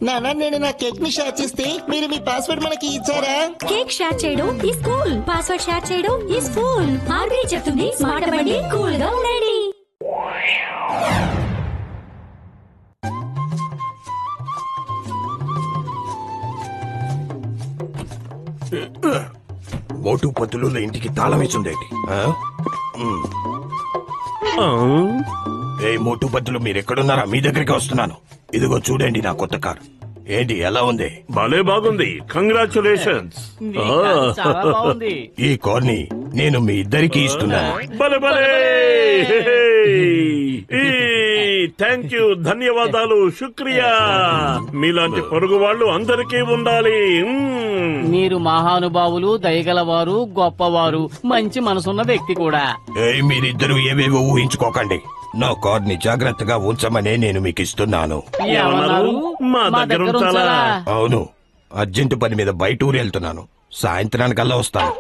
నాన్న నేను నా కేక్ ని షేర్ చేస్తే మీరు మీ పాస్వర్డ్ మనకి ఇచ్చారా? కేక్ షేర్ చేయడం ఈజ్ కూల్, పాస్వర్డ్ షేర్ చేయడం ఈజ్ ఫూల్. ఆర్బీఐ చెప్తుంది స్మార్ట్ అవ్వండి, కూల్ గా ఉండండి. మోటు పత్తులు ఇంటికి తాళం వేసిందేంటి? ఏ మోటు పత్తులు మీరెక్కడున్నారా? మీ దగ్గరికి వస్తున్నాను. ఇదిగో చూడండి నా కొత్త కారు. ఏంటి ఎలా ఉంది? భలే బాగుంది, కంగ్రాచులేషన్స్. ఈ కార్ని నేను మీ ఇద్దరికి ఇస్తున్నాను. భలే భలే, థ్యాంక్ యూ, ధన్యవాదాలు, శుక్రియా. మీలాంటి పొరుగు వాళ్ళు అందరికీ ఉండాలి. మీరు మహానుభావులు, దయగలవారు, గొప్పవారు, మంచి మనసున్న వ్యక్తి కూడా. మీరిద్దరు ఏవేవో ఊహించుకోకండి. నా కార్ని జాగ్రత్తగా ఉంచమనే నేను మీకు ఇస్తున్నాను. ఏమన్నారు? మా దగ్గర ఉంచాలా? అవును, అర్జెంటు పని మీద బయట ఊరు వెళ్తున్నాను. సాయంత్రానికల్లా వస్తాను.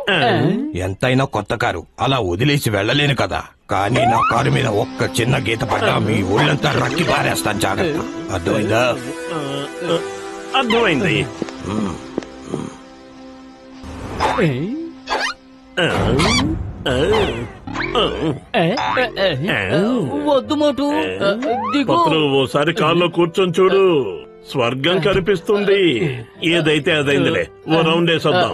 ఎంతైనా కొత్త కారు, అలా వదిలేసి వెళ్ళలేను కదా. కానీ నా కారు మీద ఒక్క చిన్న గీత పడ్డా మీ ఊళ్ళంతా రక్కి పారేస్తాను. జాగ్రత్త, అర్థమైందా? అర్థమైంది. వద్దు మోటు, దిగు. పత్రులు ఓసారి కారులో కూర్చొని చూడు, స్వర్గం కనిపిస్తుంది. ఏదైతే అదైందిలే, ఓ రౌండ్ వేసొద్దాం.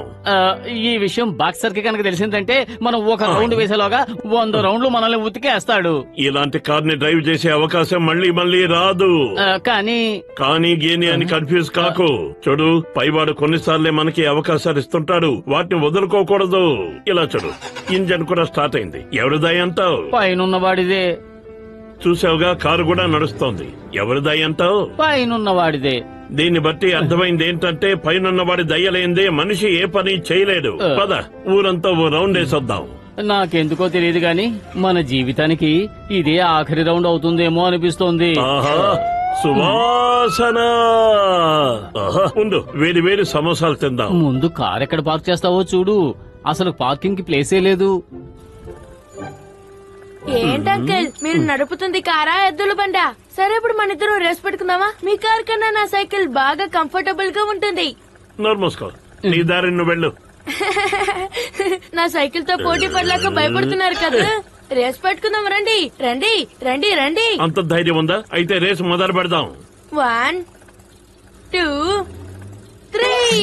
ఈ విషయం బాక్సర్ కి కనుక తెలిసిందంటే మనం ఒక రౌండ్ వేసేలోగా 100 రౌండ్లు మనల్ని ఉతికేస్తాడు. ఇలాంటి కార్ ని డ్రైవ్ చేసే అవకాశం మళ్ళీ రాదు. కానీ గేని అని కన్ఫ్యూజ్ కాకు. చూడు, పైవాడు కొన్నిసార్లే మనకి అవకాశాలు ఇస్తుంటాడు, వాటిని వదులుకోకూడదు. ఇలా చూడు, ఇంజన్ కూడా స్టార్ట్ అయింది. ఎవరిదాయి అంటావు? పైనున్న వాడిదే. చూసావుగా, కారు కూడా నడుస్తోంది. ఎవరిదాయి అంటావు? పైనున్న వాడిదే. దీన్ని బట్టి అర్థమైంది ఏంటంటే, పైనున్న వాడి దయ్యలేందే మనిషి ఏ పని చేయలేడు. పద, ఊరంతా ఓ రౌండ్ వేసొద్దాం. నాకెందుకో తెలియదు గాని మన జీవితానికి ఇదే ఆఖరి రౌండ్ అవుతుందేమో అనిపిస్తోంది. ఆహా, సువాసన. ఆహా, ఉండు, వేడి వేడి సమోసాలు తిందాం. ముందు కార్ ఎక్కడ పార్క్ చేస్తావో చూడు. అసలు పార్కింగ్ కి ప్లేసే లేదు. ఏంటంకల్, మీరు నడుపుతుంది కారా ఎద్దుల బండా? సరే, ఇప్పుడు మన ఇద్దరం రేస్ పెట్టుకుందామా? మీ కార్ కన్నా నా సైకిల్ బాగా కంఫర్టబుల్ గా ఉంటుంది. నోర్మోసుకో, నీ దారి నువ్వు వెళ్ళు. నా సైకిల్ తో పోటీ పడలేక భయపడుతున్నారు కదా. రేస్ పెట్టుకుందాం, రండి రండి రండి రండి. అంత ధైర్యం ఉందా? అయితే రేసు మొదలు పెడదాం. 1 2 3.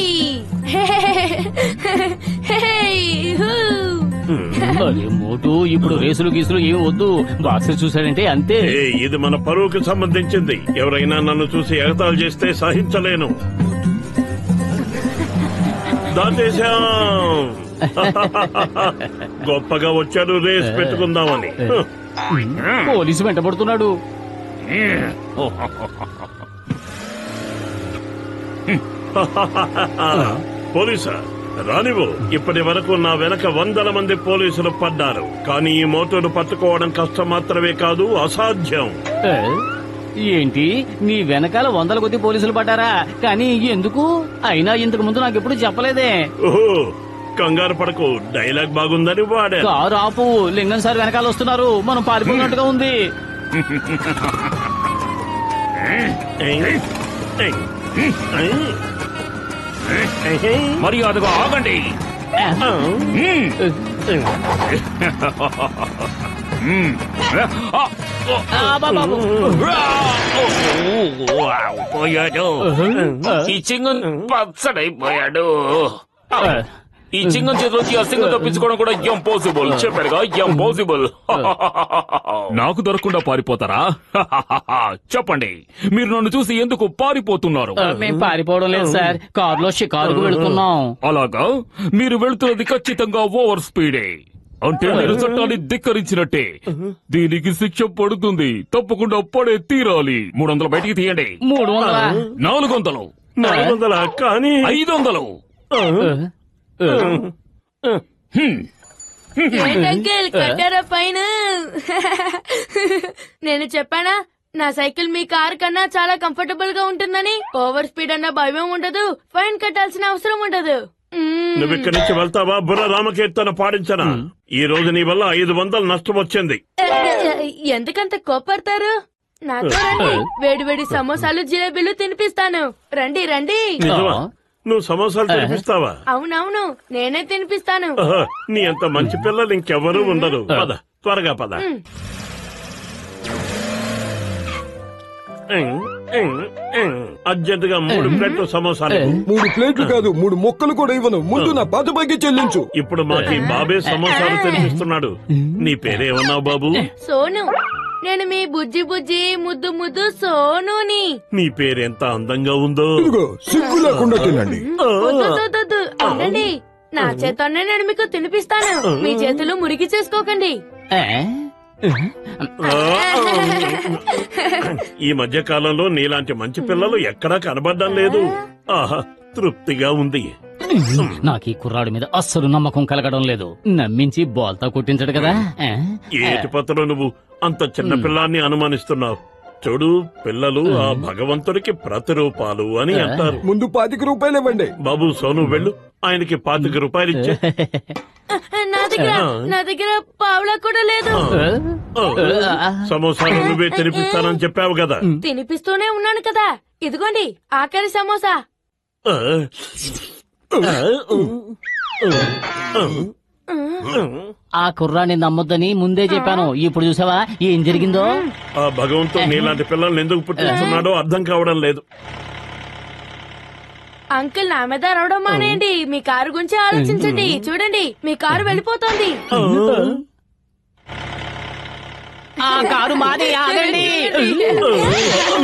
అరే మోటు, ఇప్పుడు రేసులు గీసులు ఏం వద్దు. బాక్సర్ చూసాడంటే అంతే. ఇది మన పరువుకి సంబంధించింది. ఎవరైనా నన్ను చూసి ఎగతాళి చేస్తే సహించలేను. దాటేశాం. గొప్పగా వచ్చాడు, రేస్ పెట్టుకుందామని. పోలీసు వెంటబడుతున్నాడు. పోలీసా? రానివ్వు. ఇప్పటి వరకు నా వెనక 100 మంది పోలీసులు పడ్డారు. కానీ ఈ మోటార్ను పట్టుకోవడం కష్టం మాత్రమే కాదు, అసాధ్యం. ఏంటి, నీ వెనకాల 100 కొద్ది పోలీసులు పడ్డారా? కానీ ఎందుకు? అయినా ఇంతకు ముందు నాకెప్పుడు చెప్పలేదే. ఓహో, కంగారు పడకు, డైలాగ్ బాగుందని వాడా. కారు ఆపు, లింగం సార్ వెనకాల వస్తున్నారు. మనం పారిపోయినట్టుగా ఉంది. మర్యాదగా ఆగండి. పోయాడు. ఈ చింగన్ పచ్చడైపోయాడు. ఈ చింగం చేతిలోకి ఆ సింగం తప్పించుకోవడం కూడా ఇంపాసిబుల్. చెప్పారుగా, ఇంపాసిబుల్. నాకు దొరకకుండా పారిపోతారా? చెప్పండి, మీరు నన్ను చూసి ఎందుకు పారిపోతున్నారు? మేము పారిపోవడం లేదు సార్, కారులో షికారుకు వెళుతున్నాం. అలాగా? మీరు వెళుతున్నది ఖచ్చితంగా ఓవర్ స్పీడే. అంటే మీరు చట్టాన్ని ధిక్కరించినట్టే. దీనికి శిక్ష పడుతుంది, తప్పకుండా పడే తీరాలి. 300 బయటికి తీయండి. 300? 400. 400? కానీ 500. ఏంటంకల్, కట్టారా పైన? నేను చెప్పానా నా సైకిల్ మీ కార్ కన్నా చాలా కంఫర్టబుల్ గా ఉంటుందని? ఓవర్ స్పీడ్ అన్న భయం ఉండదు, ఫైన్ కట్టాల్సిన అవసరం ఉండదు. నువ్వు ఇక్కడి నుంచి వెళ్తావా? బుర్ర రామకీర్తన పాడించనా? ఈ రోజు నీ వల్ల 500 నష్టం వచ్చింది. ఎందుకంత కోపడతారు? నాతో రండి, వేడి వేడి సమోసాలు జిలేబీలు తినిపిస్తాను. రండి రండి. నిజమా? నువ్వు సమోసాలు తినిపిస్తావా? అవునవును, నేనే తినిపిస్తాను. ఆహా, నీ అంత మంచి పిల్లలు ఇంకెవరూ ఉండరు. పద, త్వరగా పద. అర్జెంట్ గా 3 ప్లేట్లు సమోసాలు. 3 ప్లేట్లు కాదు, 3 ముక్కలు కూడా ఇవ్వను. ముందు నా పాత బాకి చెల్లించు. ఇప్పుడు మాకు ఈ బాబే సమోసాలు తినిపిస్తున్నాడు. నీ పేరేమన్నావు బాబు? సోను. నేను మీ బుజ్జి బుజ్జి ముద్దు ముద్దు సోనుని. నీ పేరెంత అందంగా ఉందో. ఇదిగో సిగ్గు లేకుండా తినండి. వద్దు, అనండి. నా చేతనే నేను మీకు తినిపిస్తాను. మీ చేతులు మురికి చేసుకోకండి. ఈ మధ్య కాలంలో నీలాంటి మంచి పిల్లలు ఎక్కడా కనబడ్డం లేదు. ఆహా, తృప్తిగా ఉంది. నాకు ఈ కుర్రాడి మీద అస్సలు నమ్మకం కలగడం లేదు. నమ్మించి బాల్తో కొట్టించడు కదా. ఏటి పత్రం నువ్వు అంత చిన్న పిల్లాన్ని అనుమానిస్తున్నావు? చూడు, పిల్లలు ఆ భగవంతుడికి ప్రతిరూపాలు అని అంటారు. ముందు 25 రూపాయలు ఇవ్వండి. బాబు సోను, వెళ్ళు, ఆయనకి 25 రూపాయలు ఇచ్చే. నా దగ్గర పావులా కూడా లేదు. సమోసాలు నువ్వే తినిపిస్తానని చెప్పావు కదా. తినిపిస్తూనే ఉన్నాను కదా. ఇదిగోండి ఆఖరి సమోసా. ఆ కుర్రాన్ని నమ్మొద్దని ముందే చెప్పాను. ఇప్పుడు చూసావా ఏం జరిగిందో? ఆ భగవంతుడు నీలాంటి పిల్లల్ని ఎందుకు పుట్టిస్తున్నాడో అర్థం కావడం లేదు. అంకుల్, నా మీద అరవడం మానేయండి. మీ కారు గురించి ఆలోచించండి. చూడండి, మీ కారు వెళ్ళిపోతోంది. ఆ కారు మాది, ఆగండి.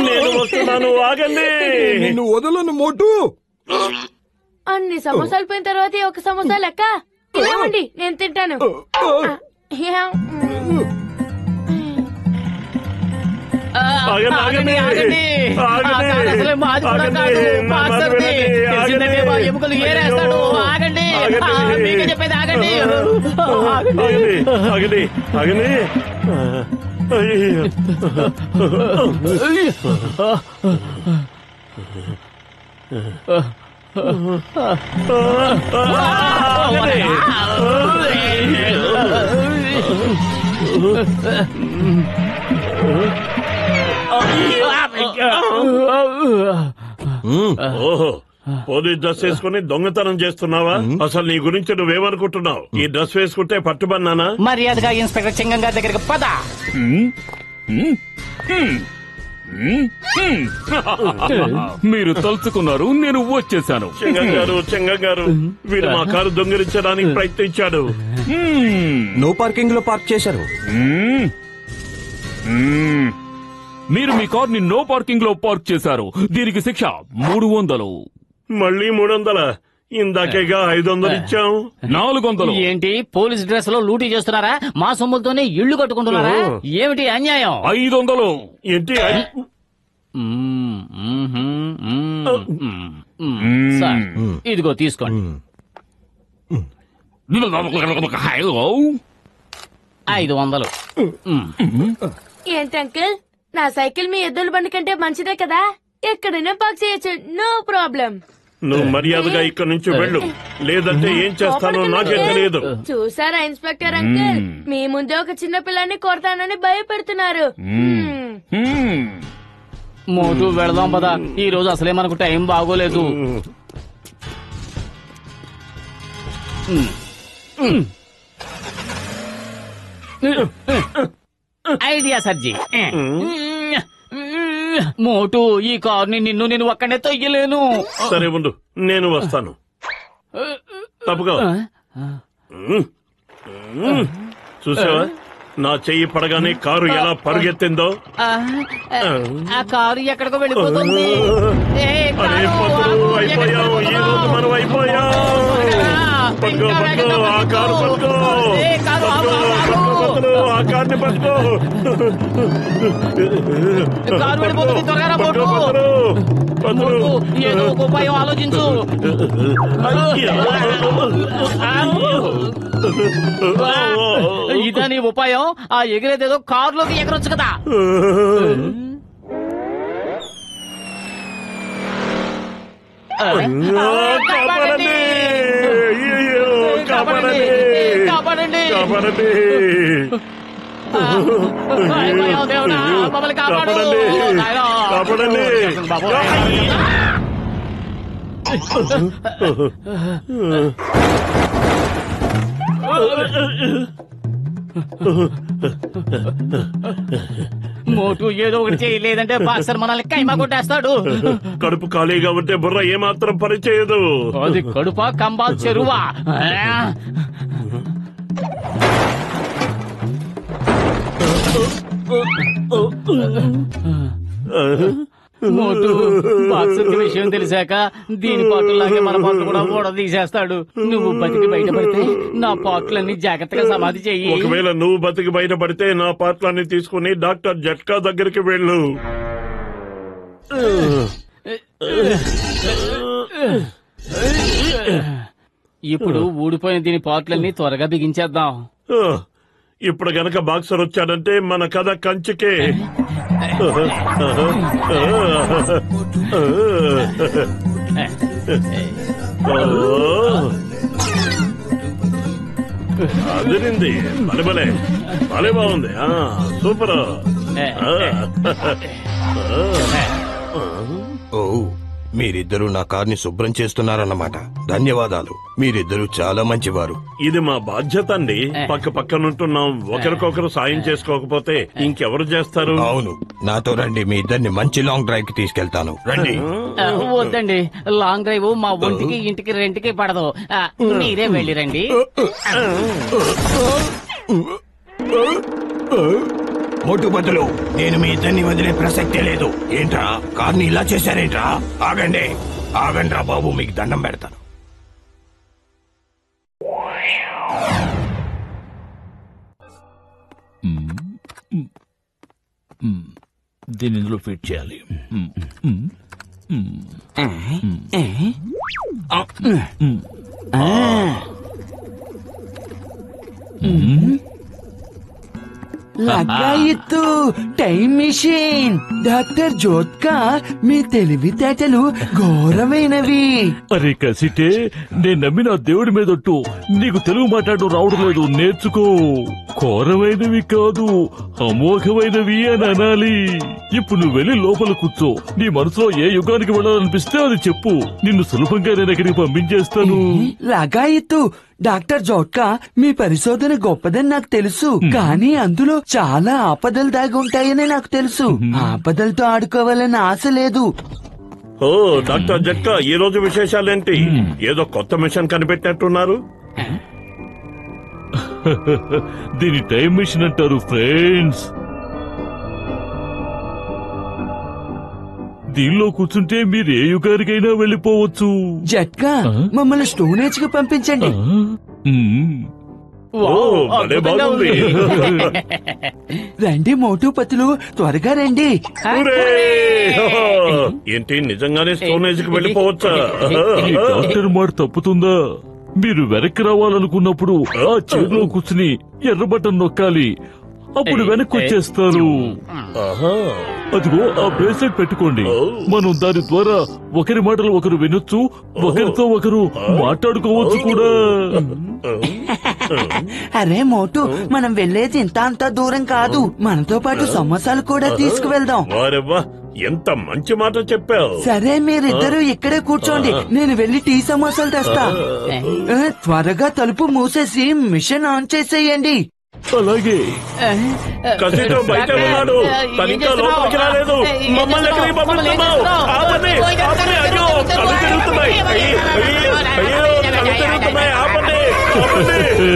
నేను వస్తున్నాను, ఆగండి. నిన్ను వదలను మోటు. అన్ని సమోసాలు పోయిన తర్వాత ఒక సమోసా లెక్క. ఇవ్వండి, నేను తింటాను. ఆగండి, ఆగండి, ఆగండి. ఆ కారు అసలే మాది కూడా కాదు. పాస్టర్ది. తెలిసిందంటే మా ఎముకలు ఏరేస్తాడు. ఆగండి. మీకే చెప్పేది ఆగండి. ఆగండి, ఆగండి. అయ్యో. ఓహో, పోలీస్ డ్రెస్ వేసుకుని దొంగతనం చేస్తున్నావా? అసలు నీ గురించి నువ్వేమనుకుంటున్నావు? ఈ డ్రెస్ వేసుకుంటే పట్టుబన్నానా? మర్యాదగా ఇన్స్పెక్టర్ చింగం గారి దగ్గరికి పద. మీరు తలుచుకున్నారు, నేను వచ్చేసాను. చెంగం గారు, వీడు మా కారు దొంగిలించడానికి ప్రయత్నించాడు. నో పార్కింగ్ లో పార్క్ చేశారు. మీరు మీ కార్ ని నో పార్కింగ్ లో పార్క్ చేశారు. దీనికి శిక్ష 300. మళ్ళీ 300? ఇందాకేగా 500 ఇచ్చాం. 400. ఏంటి పోలీస్ డ్రెస్ లో లూటీ చేస్తున్నారా? మా సొమ్ములతోనే ఇళ్లు కట్టుకుంటున్నారా? ఏమిటి అన్యాయం? 500. ఏంటి? సార్, ఇదిగో తీసుకోండి. 500. ఏంటి అంకుల్, నా సైకిల్ మీ ఎద్దుల బండి కంటే మంచిదే కదా. ఎక్కడైనా పార్క్ చేయొచ్చు, నో ప్రాబ్లం. నువ్వు మర్యాదగా ఇక్కడి నుంచి వెళ్ళు, లేదంటే ఏం చేస్తానో నాకే తెలియదు. చూసారా ఇన్స్పెక్టర్ అంకుల్, మీ ముందే ఒక చిన్న పిల్లాన్ని కొడతానని భయపెడుతున్నారు. మోటు వెళదాం పదా. ఈ రోజు అసలే మనకు టైం బాగోలేదు. ఐడియా సర్జీ. మోటు, ఈ కార్ని నేను ఒక్కడే తొయ్యలేను. సరే ఉండు, నేను వస్తాను. తప్పుగా చూసావా, నా చెయ్యి పడగానే కారు ఎలా పరుగెత్తిందో. ఆ కారు ఎక్కడికో వెళ్ళిపోతుంది. అయిపోయాం, ఈ రోజు మనం అయిపోయాం. పట్టుకో, పట్టుకో, ఆ కారు పట్టుకో, ఆ కార్ని పట్టుకో. కారు వెళ్ళిపోతుంది, త్వరగా పట్టు. ఏదో ఒక ఉపాయం ఆలోచించు. ఇదా నీ ఉపాయం? ఆ ఎగిరేదేదో కారులోకి ఎగరొచ్చు కదా. కాపాడండి, కాపాడండి, కాపాడండి. కాపాడండి. అయ్యో దేవుడా, మమ్మల్ని కాపాడు. కాపాడండి. నాయనా. కాపాడండి. బాబు. మోటు ఏదో ఒకటి చేయలేదంటే బాక్సర్ మనల్ని కైమా కొట్టేస్తాడు. కడుపు ఖాళీగా ఉంటే బుర్ర ఏమాత్రం పని చేయదు. అది కడుపా కంబాల్ చెరువా? మోటు బాక్సర్ కి విషయం తెలిసాక దీని పాటలాగే మన పాటలు కూడా కూడా తీసేస్తాడు. నువ్వు బతికి బయటపడితే నా పాటలన్నీ జాగ్రత్తగా సమాధి చెయ్యి. ఒకవేళ నువ్వు బతికి బయటపడితే నా పాటలన్నీ తీసుకుని డాక్టర్ జట్కా దగ్గరికి వెళ్ళు. ఇప్పుడు ఊడిపోయిన దీని పాటలన్నీ త్వరగా బిగించేద్దాం. ఇప్పుడు గనక బాక్సర్ వచ్చాడంటే మన కథ కంచికే. అదిరింది. భలే భలే భలే బాగుంది. సూపర్. ఓ, మీరిద్దరూ నా కార్ని శుభ్రం చేస్తున్నారన్నమాట. ధన్యవాదాలు. మీరిద్దరూ చాలా మంచివారు. ఇది మా బాధ్యత అండి. పక్క పక్కనుంటున్నాం. ఒకరికొకరు సాయం చేసుకోకపోతే ఇంకెవరు చేస్తారు? అవును, నాతో రండి. మీ ఇద్దరిని మంచి లాంగ్ డ్రైవ్ కి తీసుకెళ్తాను. రండి. వద్దండి, లాంగ్ డ్రైవ్ మా ఒంటికి ఇంటికి రెంట్కి పడదు. మీరే వెళ్ళిరండి. మోటు బదులు నేను మీ ఇద్దరిని వదిలే ప్రసక్తే లేదు. ఏంట్రా కార్ని ఇలా చేశారేంట్రా? ఆగండి, ఆగండి రా బాబు, మీకు దండం పెడతాను. దీన్ని ఇందులో ఫిట్ చేయాలి. లగాయిత్తు టైం మిషన్. డాక్టర్ జోత్కా, మీ తెలివితేటలు ఘోరమైనవి. అరే కసిటే, నేను నమ్మిన దేవుడి మీదట్టు నీకు తెలుగు మాట్లాడడం రావడం లేదు. నేర్చుకో. ఘోరమైనవి కాదు, అమోఘమైనవి అని అనాలి. ఇప్పుడు నువ్వు వెళ్ళి లోపల కూర్చో. నీ మనసులో ఏ యుగానికి వెళ్ళాలనిపిస్తే అది చెప్పు. నిన్ను సులభంగా నేను ఎక్కడికి పంపించేస్తాను. లగాయిత్తు డాక్టర్ జోట్కా, మీ పరిశోధన గొప్పదని నాకు తెలుసు. కానీ అందులో చాలా ఆపదలు దాగి ఉంటాయని నాకు తెలుసు. ఆపదలతో ఆడుకోవాలని ఆశ లేదు. ఓ డాక్టర్ జట్కా, ఈ రోజు విశేషాలేంటి? ఏదో కొత్త మిషన్ కనిపెట్టినట్టున్నారు. దీని టైం మిషన్ అంటారు ఫ్రెండ్స్. దీనిలో కూర్చుంటే మీరు ఏ యుగానికైనా వెళ్ళిపోవచ్చు. జట్కా, మమ్మల్ని స్టోన్ ఏజ్ కి పంపించండి. భలే బాగుంది. రండి మోటుపతులు, త్వరగా రండి. ఏంటి, నిజంగానే స్టోన్ ఏజ్ కి వెళ్ళిపోవచ్చా? ఈ డాక్టర్ మాట తప్పుతుందా? మీరు వెనక్కి రావాలనుకున్నప్పుడు ఆ చైర్లో కూర్చుని ఎర్ర బటన్ నొక్కాలి. అప్పుడు వెనక్కి వచ్చేస్తారు. అదిగో ఆ బ్రేస్లెట్ పెట్టుకోండి. మనం దాని ద్వారా ఒకరి మాటలు ఒకరు వినొచ్చు, ఒకరితో ఒకరు మాట్లాడుకోవచ్చు కూడా. అరే మోటు, మనం వెళ్లేది ఇంత అంత దూరం కాదు. మనతో పాటు సమోసాలు కూడా తీసుకువెళ్దాం. వారెవ్వా, ఎంత మంచి మాట చెప్పావు. సరే, మీరిద్దరూ ఇక్కడే కూర్చోండి. నేను వెళ్లి టీ సమోసాలు తెస్తా. త్వరగా తలుపు మూసేసి మిషన్ ఆన్ చేసేయండి. అలాగే. కసిటో బయట ఉన్నాడు. తను ఇంకా లోపలికి రాలేదు. మమ్మల్ని ఎక్కడికి పంపిస్తున్నావు? ఆపండి, ఆపండి. అయ్యో, కళ్ళు తిరుగుతున్నాయి. అయ్యో, కళ్ళు తిరుగుతున్నాయి. ఆపండి, ఆపండి.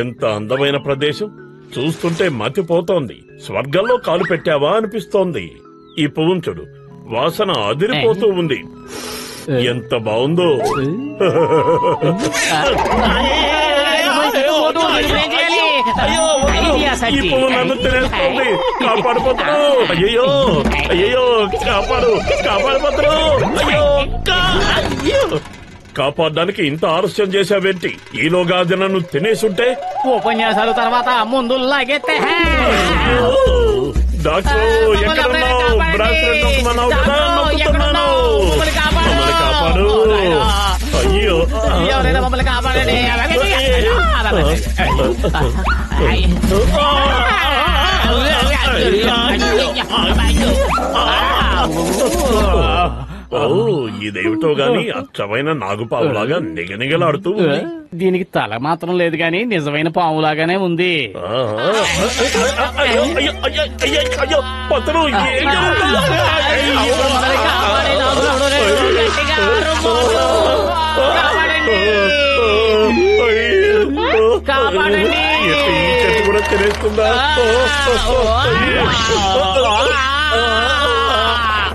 ఎంత అందమైన ప్రదేశం. చూస్తుంటే మతిపోతోంది. స్వర్గంలో కాలు పెట్టావా అనిపిస్తోంది. ఈ పువ్వును చూడు, వాసన అదిరిపోతూ ఉంది. ఎంత బాగుందో. ఈ పువ్వు నన్ను తినేస్తోంది. కాపాడిపోతున్నా. అయ్యో, అయ్యో, కాపాడు, కాపాడిపోతున్నా. అయ్యో, అయ్యో. కాపాడడానికి ఇంత ఆలస్యం చేశావేంటి? ఈలోగా అది నన్ను తినేసుంటే? ఉపన్యాసాల తర్వాత ముందు లాగెత్తే డాక్టర్ ఎక్కడున్నావు? బ్రాస్లెట్ నొక్కమన్నావు కదా, నొక్కుతున్నాను. మమ్మల్ని కాపాడు. అయ్యో, ఎవరైనా మమ్మల్ని కాపాడండి. ఇదేమిటో గాని అచ్చమైన నాగుపావులాగా నిగనిగలాడుతూ ఉంది. దీనికి తల మాత్రం లేదు గాని నిజమైన పాములాగానే ఉంది. పత్రం చెట్టు కూడా తినేస్తుందా?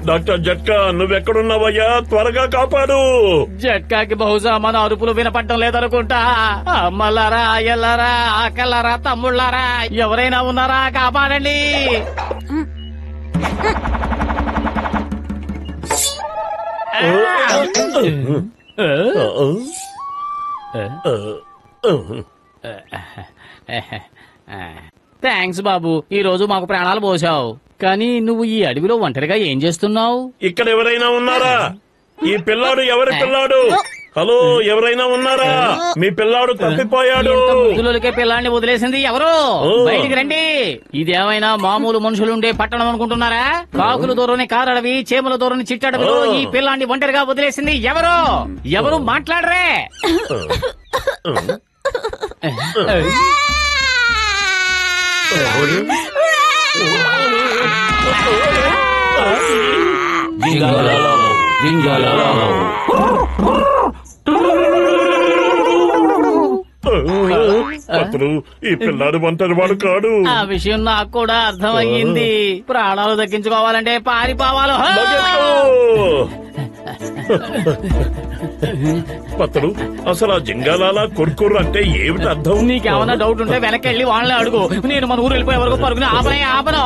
డాక్టర్ జట్కా, నువ్వెక్కడున్నావయ్యా? త్వరగా కాపాడు. జట్కాకి బహుశా మన అరుపులు వినపడటం లేదనుకుంటా. అమ్మలారా, అయ్యలారా, అక్కలారా, తమ్ముళ్ళారా, ఎవరైనా ఉన్నారా? కాపాడండి. థ్యాంక్స్ బాబు, ఈ రోజు మాకు ప్రాణాలు పోసావు. కానీ నువ్వు ఈ అడవిలో ఒంటరిగా ఏం చేస్తున్నావు? ఇక్కడ ఎవరైనా ఉన్నారా? ఈ పిల్లాడు ఎవరి పిల్లాడు? హలో, ఎవరైనా ఉన్నారా? మీ పిల్లాడు తప్పిపోయాడు. బుద్ధులకే పిల్లాడిని వదిలేసింది ఎవరు? బయటికి రండి. ఇదేమైనా మామూలు మనుషులుండే పట్టణం అనుకుంటున్నారా? కాకుల దూరని కారడవి, చేముల దూరని చిట్టడవిలో ఈ పిల్లాడిని ఒంటరిగా వదిలేసింది ఎవరు? ఎవరు మాట్లాడరే? అతను ఈ పిల్లాడు ఒంటరి వాడు కాడు. ఆ విషయం నాకు కూడా అర్థమయ్యింది. ప్రాణాలు దక్కించుకోవాలంటే పారిపోవాలి. పతడు, అసలు ఆ జింగాలాలా కొర్కుర్రు అంటే ఏమిటి అర్థం? నీకేమన్నా డౌట్ ఉంటే వెనక్కి వెళ్ళి వాళ్ళని అడుగు. నేను మన ఊరు వెళ్ళిపోయే వరకు పరుగుని ఆపను.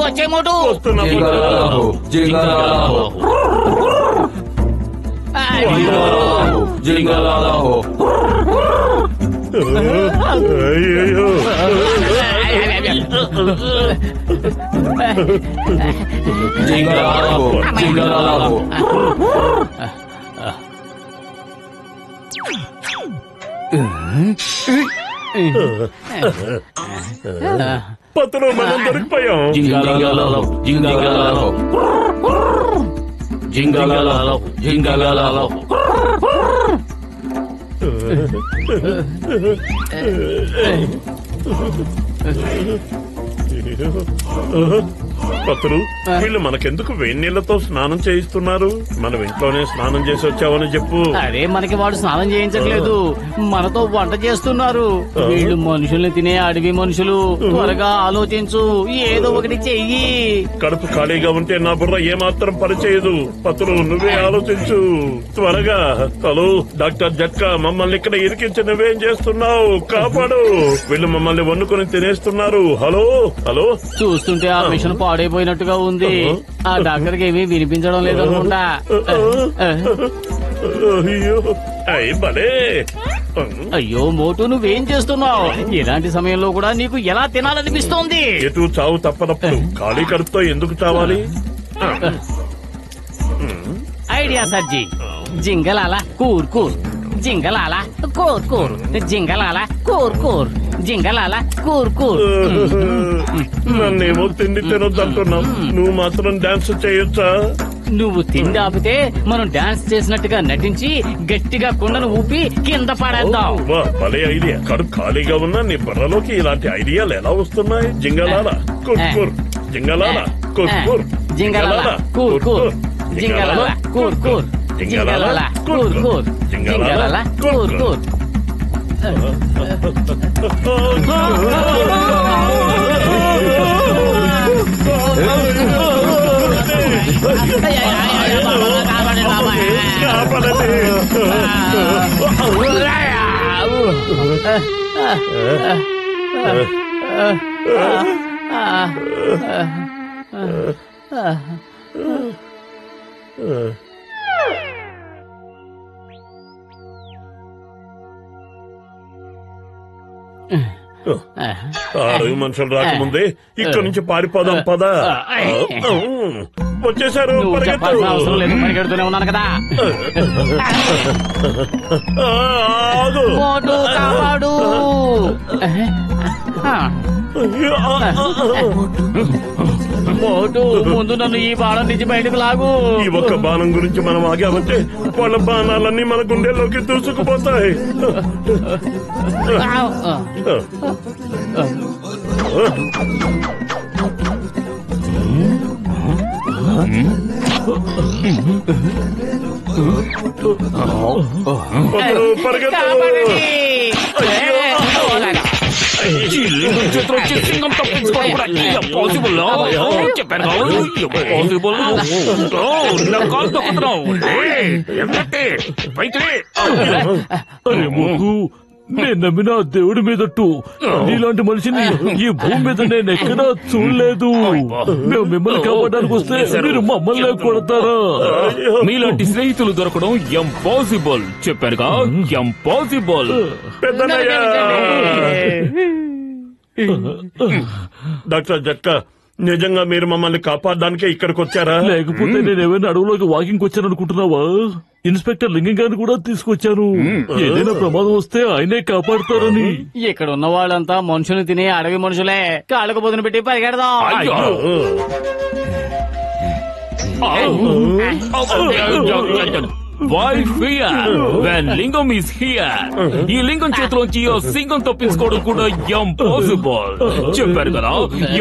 వచ్చే మోటు పతను, మనం దొరికిపోయాం. పత్రు, వీళ్ళు మనకెందుకు వేడి నీళ్లతో స్నానం చేయిస్తున్నారు? మనం ఇంట్లోనే స్నానం చేసి వచ్చావని చెప్పు. అరే, మనకి వాడు స్నానం చేయించట్లేదు, మనతో వంట చేస్తున్నారు. వీళ్ళు మనుషుల్ని తినే అడవి మనుషులు. త్వరగా ఆలోచించు, ఏదో ఒకటి చెయ్యి. కడుపు ఖాళీగా ఉంటే నా బుర్ర ఏమాత్రం పనిచేయదు. పత్రు, నువ్వే ఆలోచించు త్వరగా. హలో డాక్టర్ జట్కా, మమ్మల్ని ఇక్కడ ఇరికించి నువ్వేం చేస్తున్నావు? కాపాడు. వీళ్ళు మమ్మల్ని వండుకొని తినేస్తున్నారు. హలో హలో, చూస్తుంటే ఆ మిషన్ పాడైపోయినట్టుగా ఉంది. ఆ డాక్టర్ కి ఏమీ వినిపించడం లేదనుకుంటా. అయ్యో మోటు, నువ్వేం చేస్తున్నావు? ఇలాంటి సమయంలో కూడా నీకు ఎలా తినాలనిపిస్తోంది? ఎటు చావు తప్పనప్పుడు ఖాళీ కడుపుతో ఎందుకు చావాలి? ఐడియా సర్జీ. జింగలాల కూర్ కూర్, జింగలాల కూర్ కూర్, జింగలాల కూర్ కూర్, జింగలాల కూర్ కూర్. నన్నేమో తిండి తినొద్దంటున్నావు, నువ్వు మాత్రం డాన్స్ చేయొచ్చా? నువ్వు తిండి ఆపితే మనం డాన్స్ చేసినట్టుగా నటించి గట్టిగా కుండను ఊపి కింద పడేద్దాం. భలే ఐడియా. కడుపు ఖాళీగా ఉన్నా నీ బుర్రలోకి ఇలాంటి ఐడియాలు ఎలా వస్తున్నాయి? జింగలాల కూర్ కూర్, జింగలాల కూర్ కూర్, జింగలాల కూర్ కూర్, జింగలాల కూర్ కూర్, జింగలాల కూర్ కూర్, జింగలాల కూర్ కూర్. అడవి మనుషులు రాకముందే ఇక్కడ నుంచి పారిపోదాం పదా. వచ్చేసారు, అవసరం లేదు, పరిగెడుతూనే ఉన్నాను కదా. మోటు కాపాడు. మోటు ముందు నన్ను ఈ బాణం నుంచి బయటకు లాగు. ఈ ఒక్క బాణం గురించి మనం ఆగామంటే వాళ్ళ బాణాలన్నీ మన గుండెల్లోకి దూసుకుపోతాయి. నేను నమ్మిన దేవుడి మీదట్టు నీలాంటి మనిషిని ఈ భూమి మీద నేను ఎక్కడా చూడలేదు. మేము మిమ్మల్ని కాపాడడానికి వస్తే మీరు మమ్మల్ని కొడతారా? మీలాంటి స్నేహితులు దొరకడం ఇంపాసిబుల్ చెప్పారుగా, ఇంపాసిబుల్. డాక్టర్ జట్కా, నిజంగా మీరు మమ్మల్ని కాపాడడానికే ఇక్కడికి వచ్చారా? లేకపోతే నేను ఏమైనా అడవులోకి వాకింగ్ వచ్చాను అనుకుంటున్నావా? ఇన్స్పెక్టర్ లింగం గారిని కూడా తీసుకొచ్చాను. ఏదైనా ప్రమాదం వస్తే ఆయనే కాపాడతారని. ఇక్కడ ఉన్న వాళ్ళంతా మనుషులు తినే అడవి మనుషులే. కాళ్ళకు పొద్దున పెట్టి పరిగెడదాం. Why fear when Lingam is here? ఈ లింగం చేతిలోంచి సింగం తప్పించుకోవడం కూడా ఇంపాసిబుల్ చెప్పారు కదా,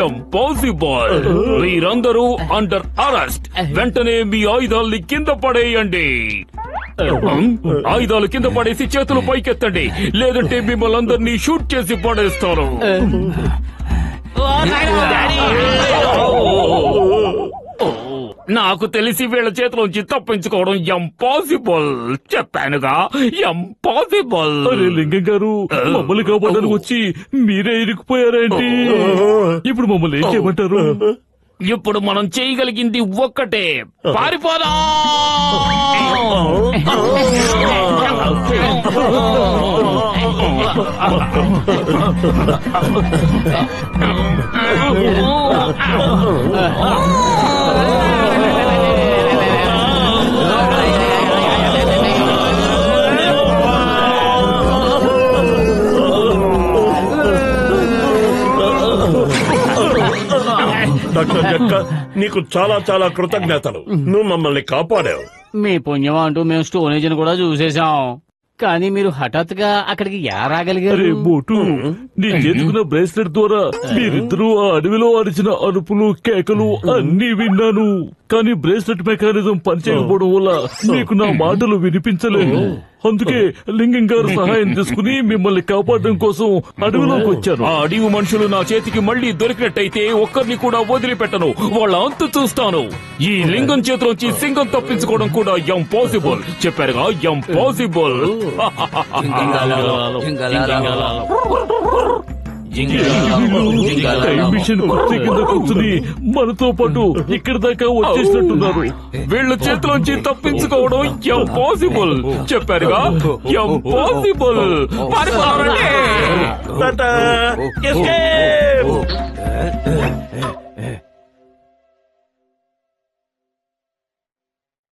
ఇంపాసిబుల్. మీరందరూ అండర్ అరెస్ట్. వెంటనే మీ ఆయుధాలని కింద పడేయండి. ఆయుధాలు కింద పడేసి చేతులు పైకెత్తండి, లేదంటే మిమ్మల్ని అందరినీ షూట్ చేసి పడేస్తారు. నాకు తెలిసి వీళ్ళ చేతిలోంచి తప్పించుకోవడం ఇంపాసిబుల్ చెప్పానుగా, ఇంపాసిబుల్. అరే లింగం గారు, మమ్మల్ని కాపాడడానికి వచ్చి మీరే ఇరుక్కుపోయారేంటి? ఇప్పుడు మమ్మల్ని ఏం చేయమంటారు? ఇప్పుడు మనం చేయగలిగింది ఒక్కటే, పారిపోదాం. డాక్టర్ జట్కా, నీకు చాలా చాలా కృతజ్ఞతలు. నువ్వు మమ్మల్ని కాపాడావు. మీ పుణ్యం అంటూ మేము స్టోనేజ్ కూడా చూసేశాం. కానీ మీరు హఠాత్తుగా అక్కడికి ఎలా రాగలిగారు? అరే మోటు, నీ చేసుకున్న బ్రేస్లెట్ ద్వారా మీరిద్దరూ ఆ అడవిలో అరిచిన అరుపులు కేకలు అన్నీ విన్నాను. కానీ బ్రేస్లెట్ మెకానిజం పనిచేయకపోవడం వల్ల మీకు నా మాటలు వినిపించలేదు. అందుకే లింగం గారు సహాయం తీసుకుని మిమ్మల్ని కాపాడడం కోసం అడవిలోకి వచ్చాను. ఆ అడవి మనుషులు నా చేతికి మళ్ళీ దొరికినట్టయితే ఒక్కరిని కూడా వదిలిపెట్టను, వాళ్ళ అంతు చూస్తాను. ఈ లింగం చేతిలోంచి సింగం తప్పించుకోవడం కూడా ఇంపాసిబుల్ చెప్పారుగా, ఇంపాసిబుల్. మిషన్ కుర్చీ కింద కూర్చుని మనతో పాటు ఇక్కడి దాకా వచ్చేసినట్టున్నారు. వీళ్ళ చేతిలోంచి తప్పించుకోవడం ఇంపాసిబుల్ చెప్పారుగా, ఇంపాసిబుల్. టాటా, ఎస్కేప్.